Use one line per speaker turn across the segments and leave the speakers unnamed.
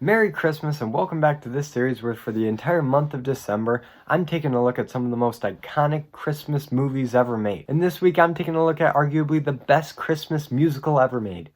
Merry Christmas and welcome back to this series where for the entire month of December, I'm taking a look at some of the most iconic Christmas movies ever made. And this week I'm taking a look at arguably the best Christmas musical ever made.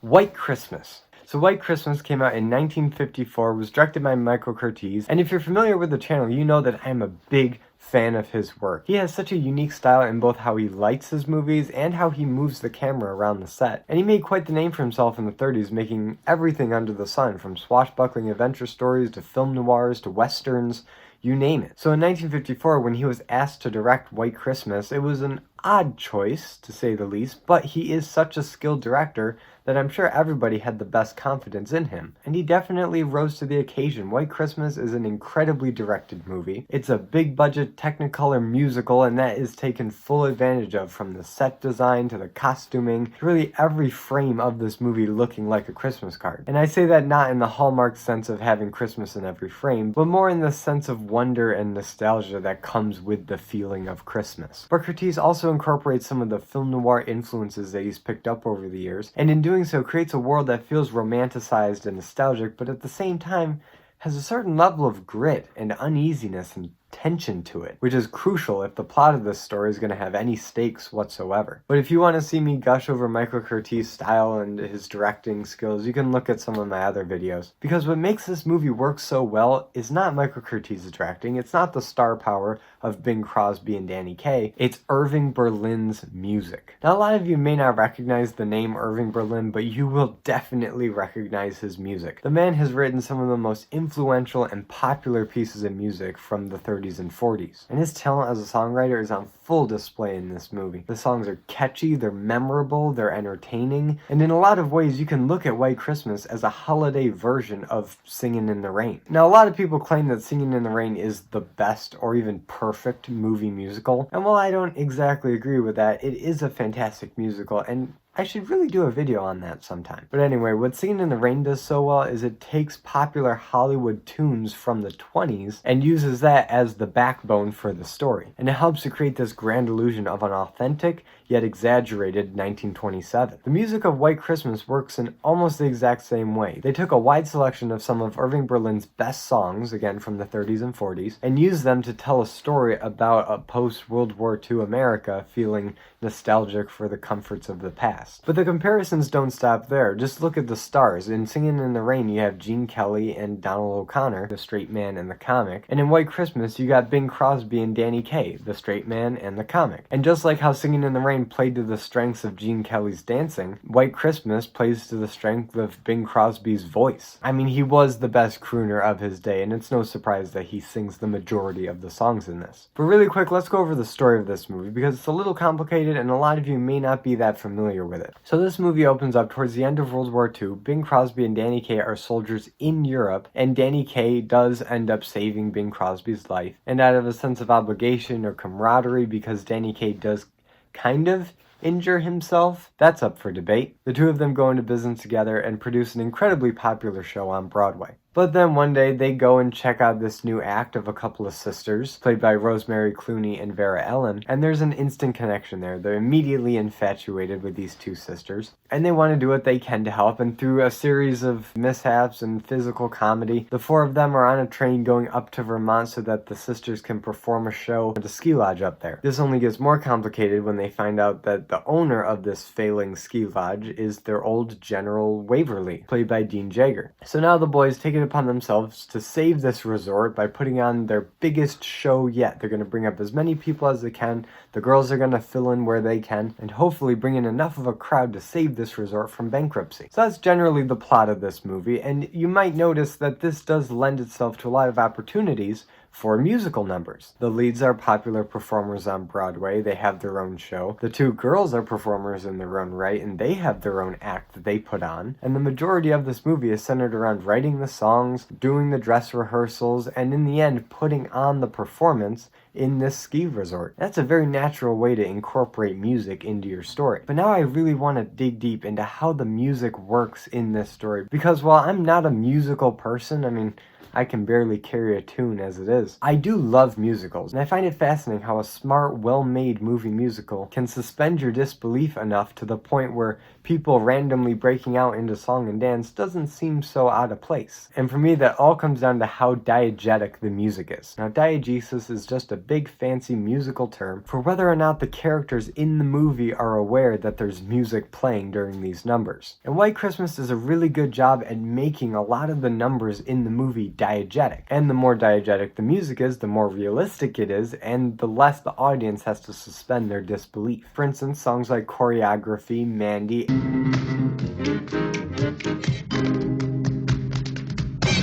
White Christmas. So White Christmas came out in 1954, was directed by Michael Curtiz, and if you're familiar with the channel, you know that I'm a big fan of his work. He has such a unique style in both how he lights his movies and how he moves the camera around the set. And he made quite the name for himself in the 30s, making everything under the sun, from swashbuckling adventure stories to film noirs to westerns, you name it. So in 1954, when he was asked to direct White Christmas, it was an odd choice, to say the least, but he is such a skilled director that I'm sure everybody had the best confidence in him. And he definitely rose to the occasion. White Christmas is an incredibly directed movie. It's a big budget Technicolor musical, and that is taken full advantage of, from the set design to the costuming, to really every frame of this movie looking like a Christmas card. And I say that not in the hallmark sense of having Christmas in every frame, but more in the sense of wonder and nostalgia that comes with the feeling of Christmas. But Curtiz also incorporates some of the film noir influences that he's picked up over the years, and in doing so creates a world that feels romanticized and nostalgic, but at the same time has a certain level of grit and uneasiness and tension to it, which is crucial if the plot of this story is going to have any stakes whatsoever. But if you want to see me gush over Michael Curtiz's style and his directing skills, you can look at some of my other videos. Because what makes this movie work so well is not Michael Curtiz's directing, it's not the star power of Bing Crosby and Danny Kaye, it's Irving Berlin's music. Now, a lot of you may not recognize the name Irving Berlin, but you will definitely recognize his music. The man has written some of the most influential and popular pieces of music from the 30s and 40s. And his talent as a songwriter is on full display in this movie. The songs are catchy, they're memorable, they're entertaining, and in a lot of ways you can look at White Christmas as a holiday version of Singin' in the Rain. Now, a lot of people claim that Singin' in the Rain is the best or even perfect movie musical, and while I don't exactly agree with that, it is a fantastic musical, and I should really do a video on that sometime. But anyway, what Singin' in the Rain does so well is it takes popular Hollywood tunes from the 20s and uses that as the backbone for the story. And it helps to create this grand illusion of an authentic, yet exaggerated 1927. The music of White Christmas works in almost the exact same way. They took a wide selection of some of Irving Berlin's best songs, again from the 30s and 40s, and used them to tell a story about a post-World War II America feeling nostalgic for the comforts of the past. But the comparisons don't stop there. Just look at the stars. In Singin' in the Rain, you have Gene Kelly and Donald O'Connor, the straight man and the comic. And in White Christmas, you got Bing Crosby and Danny Kaye, the straight man and the comic. And just like how Singin' in the Rain played to the strengths of Gene Kelly's dancing, White Christmas plays to the strength of Bing Crosby's voice. I mean, he was the best crooner of his day, and it's no surprise that he sings the majority of the songs in this. But really quick, let's go over the story of this movie, because it's a little complicated and a lot of you may not be that familiar with it. So this movie opens up towards the end of World War II. Bing Crosby and Danny Kaye are soldiers in Europe, and Danny Kaye does end up saving Bing Crosby's life. And out of a sense of obligation or camaraderie, because Danny Kaye does kind of injure himself, that's up for debate. The two of them go into business together and produce an incredibly popular show on Broadway. But then one day they go and check out this new act of a couple of sisters, played by Rosemary Clooney and Vera-Ellen, and there's an instant connection there. They're immediately infatuated with these two sisters, and they want to do what they can to help, and through a series of mishaps and physical comedy, the four of them are on a train going up to Vermont so that the sisters can perform a show at a ski lodge up there. This only gets more complicated when they find out that the owner of this failing ski lodge is their old General Waverly, played by Dean Jagger. So now the boys take it upon themselves to save this resort by putting on their biggest show yet. They're going to bring up as many people as they can, the girls are going to fill in where they can, and hopefully bring in enough of a crowd to save this resort from bankruptcy. So that's generally the plot of this movie, and you might notice that this does lend itself to a lot of opportunities for musical numbers. The leads are popular performers on Broadway, they have their own show. The two girls are performers in their own right, and they have their own act that they put on. And the majority of this movie is centered around writing the songs, doing the dress rehearsals, and in the end, putting on the performance in this ski resort. That's a very natural way to incorporate music into your story. But now I really want to dig deep into how the music works in this story, because while I'm not a musical person, I mean, I can barely carry a tune as it is. I do love musicals, and I find it fascinating how a smart, well-made movie musical can suspend your disbelief enough to the point where people randomly breaking out into song and dance doesn't seem so out of place. And for me, that all comes down to how diegetic the music is. Now, diegesis is just a big fancy musical term for whether or not the characters in the movie are aware that there's music playing during these numbers. And White Christmas does a really good job at making a lot of the numbers in the movie diegetic. And the more diegetic the music is, the more realistic it is, and the less the audience has to suspend their disbelief. For instance, songs like Choreography, Mandy,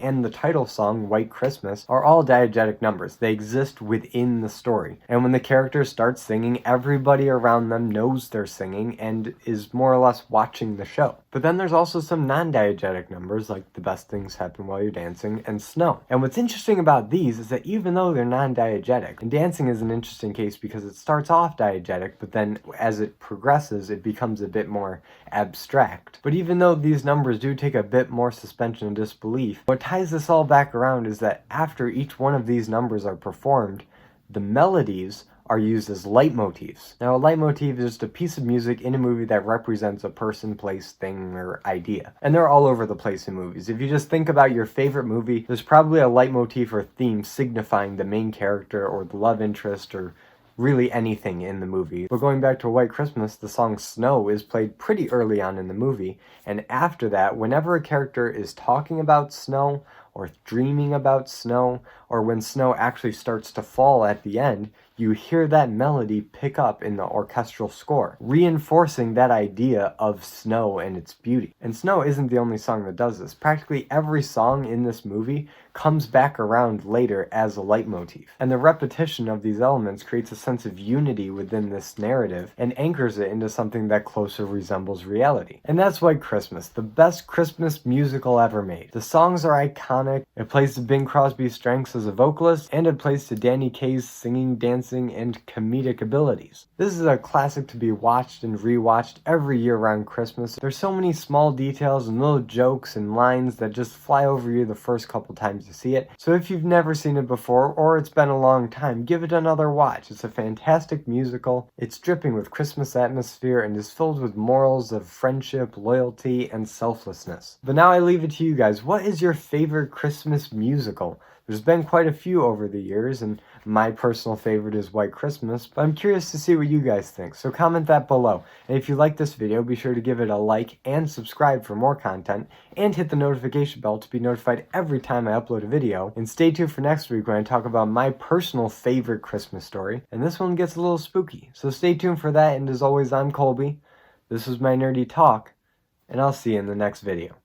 and the title song, White Christmas, are all diegetic numbers. They exist within the story. And when the characters start singing, everybody around them knows they're singing and is more or less watching the show. But then there's also some non-diegetic numbers, like The Best Things Happen While You're Dancing and Snow. And what's interesting about these is that even though they're non-diegetic, and dancing is an interesting case because it starts off diegetic, but then as it progresses, it becomes a bit more abstract. But even though these numbers do take a bit more suspension of disbelief, what ties this all back around is that after each one of these numbers are performed, the melodies are used as leitmotifs. Now, a leitmotif is just a piece of music in a movie that represents a person, place, thing, or idea. And they're all over the place in movies. If you just think about your favorite movie, there's probably a leitmotif or theme signifying the main character or the love interest or really anything in the movie. But going back to White Christmas, the song Snow is played pretty early on in the movie, and after that, whenever a character is talking about snow, or dreaming about snow, or when snow actually starts to fall at the end, you hear that melody pick up in the orchestral score, reinforcing that idea of snow and its beauty. And Snow isn't the only song that does this. Practically every song in this movie comes back around later as a leitmotif. And the repetition of these elements creates a sense of unity within this narrative and anchors it into something that closer resembles reality. And that's White Christmas, the best Christmas musical ever made. The songs are iconic, it plays to Bing Crosby's strengths as a vocalist, and it plays to Danny Kaye's singing, dancing, and comedic abilities. This is a classic to be watched and rewatched every year around Christmas. There's so many small details and little jokes and lines that just fly over you the first couple times you see it. So if you've never seen it before, or it's been a long time, give it another watch. It's a fantastic musical. It's dripping with Christmas atmosphere and is filled with morals of friendship, loyalty, and selflessness. But now I leave it to you guys. What is your favorite Christmas musical? There's been quite a few over the years, and my personal favorite is White Christmas, but I'm curious to see what you guys think, so comment that below. And if you like this video, be sure to give it a like and subscribe for more content, and hit the notification bell to be notified every time I upload a video. And stay tuned for next week when I talk about my personal favorite Christmas story, and this one gets a little spooky. So stay tuned for that, and as always, I'm Colby. This was my nerdy talk, and I'll see you in the next video.